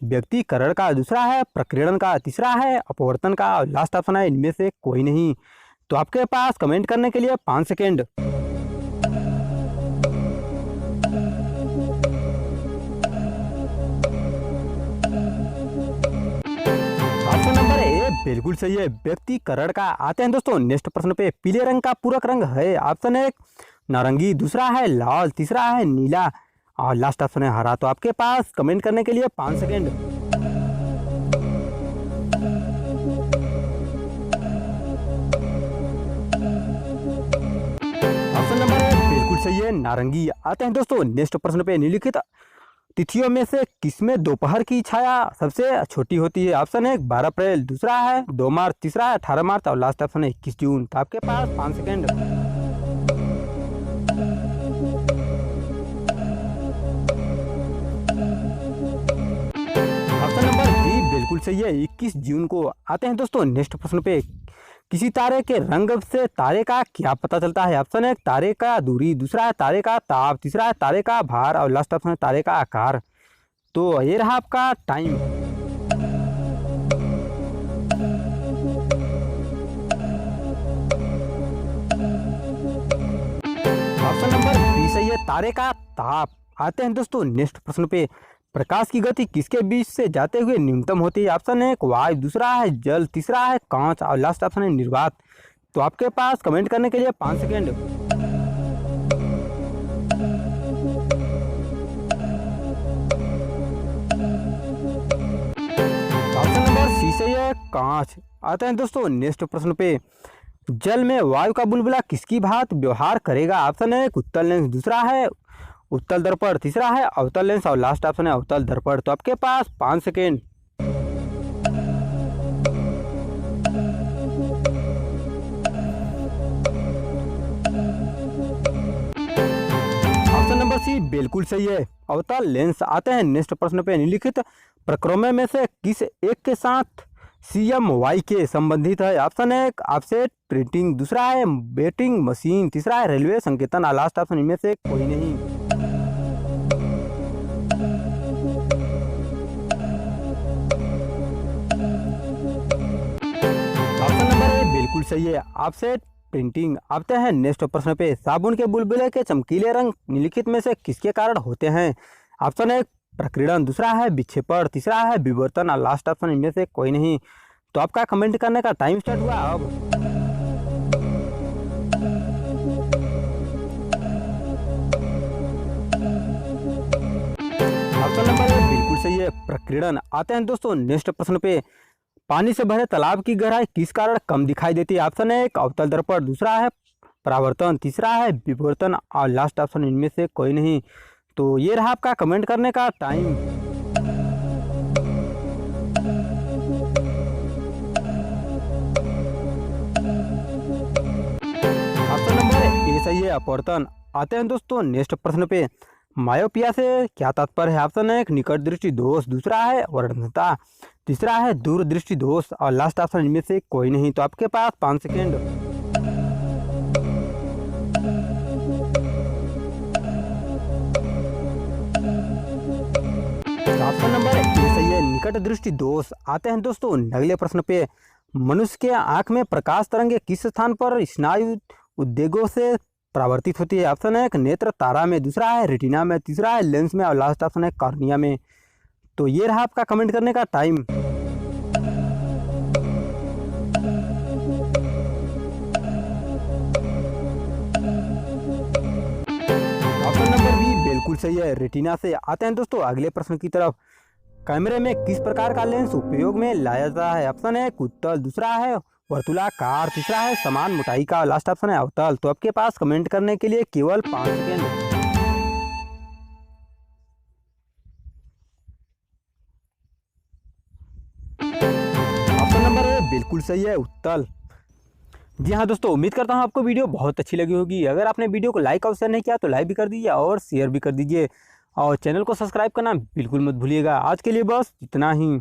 व्यक्तिकरण का, दूसरा है प्रकीर्णन का, तीसरा है अपवर्तन का और लास्ट ऑप्शन है इनमें से कोई नहीं। तो आपके पास कमेंट करने के लिए 5 सेकेंड। ऑप्शन नंबर ए बिल्कुल सही है, व्यक्तिकरण का। आते हैं दोस्तों नेक्स्ट प्रश्न पे। पीले रंग का पूरक रंग है। ऑप्शन एक नारंगी, दूसरा है लाल, तीसरा है नीला और लास्ट ऑप्शन है हरा। तो आपके पास कमेंट करने के लिए 5 सेकेंड। ऑप्शन नंबर एक बिल्कुल सही है, नारंगी। आते हैं दोस्तों नेक्स्ट प्रश्न पे। निम्नलिखित तिथियों में से किसमें दोपहर की छाया सबसे छोटी होती है। ऑप्शन है 12 अप्रैल, दूसरा है 2 मार्च, तीसरा है 18 मार्च और लास्ट ऑप्शन है 21 जून। तो आपके पास 5 सेकेंड। ऑप्शन नंबर डी बिल्कुल सही है, 21 जून को। आते हैं दोस्तों नेक्स्ट प्रश्न पे। किसी तारे के रंग से तारे का क्या पता चलता है। ऑप्शन है तारे का दूरी, दूसरा है तारे का ताप, तीसरा है तारे का भार और लास्ट ऑप्शन है तारे का आकार। तो ये रहा आपका टाइम। ऑप्शन नंबर बी सही है, तारे का ताप। आते हैं दोस्तों नेक्स्ट प्रश्न पे। प्रकाश की गति किसके बीच से जाते हुए न्यूनतम होती है। ऑप्शन है वायु, दूसरा है जल, तीसरा है कांच और लास्ट ऑप्शन है निर्वात। तो आपके पास कमेंट करने के लिए 5 सेकेंड। ऑप्शन नंबर सी सही है, कांच। आते हैं दोस्तों नेक्स्ट प्रश्न पे। जल में वायु का बुलबुला किसकी भांति व्यवहार करेगा। ऑप्शन है उत्तल लेंस, दूसरा है उत्तल दर्पण, तीसरा है अवतल लेंस और लास्ट ऑप्शन है अवतल दर्पण। तो आपके पास 5 सेकेंड। ऑप्शन नंबर सी बिल्कुल सही है, अवतल लेंस। आते हैं नेक्स्ट प्रश्न पे। निम्नलिखित प्रक्रमों में से किस एक के साथ CMY के संबंधित है। ऑप्शन है ऑफसेट प्रिंटिंग, दूसरा है वेटिंग मशीन, तीसरा है रेलवे संकेतन और लास्ट ऑप्शन इनमें से कोई नहीं। ऑप्शन नंबर ए बिल्कुल सही है, ऑफसेट प्रिंटिंग। आते हैं नेक्स्ट प्रश्न पे। साबुन के बुलबुले के चमकीले रंग निम्नलिखित में से किसके कारण होते हैं। ऑप्शन है प्रकीर्णन, दूसरा है विक्षेपण, तीसरा है विवर्तन और लास्ट ऑप्शन इनमें से कोई नहीं। तो आपका कमेंट करने का टाइम स्टार्ट हुआ अब। ऑप्शन नंबर ए बिल्कुल सही है, प्रकीर्णन। आते हैं दोस्तों नेक्स्ट प्रश्न पे। पानी से भरे तालाब की गहराई किस कारण कम दिखाई देती है। ऑप्शन है अवतल दर्पण, दूसरा है परावर्तन, तीसरा है विवर्तन और लास्ट ऑप्शन इनमें से कोई नहीं। तो ये रहा आपका कमेंट करने का टाइम। ऑप्शन नंबर ए सही है, अपवर्तन। आते हैं दोस्तों नेक्स्ट प्रश्न पे। मायोपिया से क्या तात्पर्य है। ऑप्शन है निकट दृष्टि दोष, दूसरा है वर्णनता, तीसरा है दूरदृष्टि दोष और लास्ट ऑप्शन इनमें से कोई नहीं। तो आपके पास 5 सेकेंड। ऑप्शन नंबर ए सही है, निकट दृष्टि दोष। आते हैं दोस्तों अगले प्रश्न पे। मनुष्य के आंख में प्रकाश तरंगे किस स्थान पर स्नायु उद्वेगों से परावर्तित होती है। ऑप्शन है नेत्र तारा में, दूसरा है रेटिना में, तीसरा है लेंस में और लास्ट ऑप्शन है कॉर्निया में। तो ये रहा आपका कमेंट करने का टाइम। ऑप्शन नंबर बी बिल्कुल सही है, रेटिना से। आते हैं दोस्तों अगले प्रश्न की तरफ। कैमरे में किस प्रकार का लेंस उपयोग में लाया जाता है। ऑप्शन है उत्तल, दूसरा है वर्तुलाकार, तीसरा है समान मोटाई का, लास्ट ऑप्शन है अवतल। तो आपके पास कमेंट करने के लिए केवल 5 सेकेंड। ऑप्शन नंबर ए बिल्कुल सही है, उत्तल। जी हाँ दोस्तों, उम्मीद करता हूँ आपको वीडियो बहुत अच्छी लगी होगी। अगर आपने वीडियो को लाइक और शेयर नहीं किया तो लाइक भी कर दीजिए और शेयर भी कर दीजिए और चैनल को सब्सक्राइब करना बिल्कुल मत भूलिएगा। आज के लिए बस इतना ही।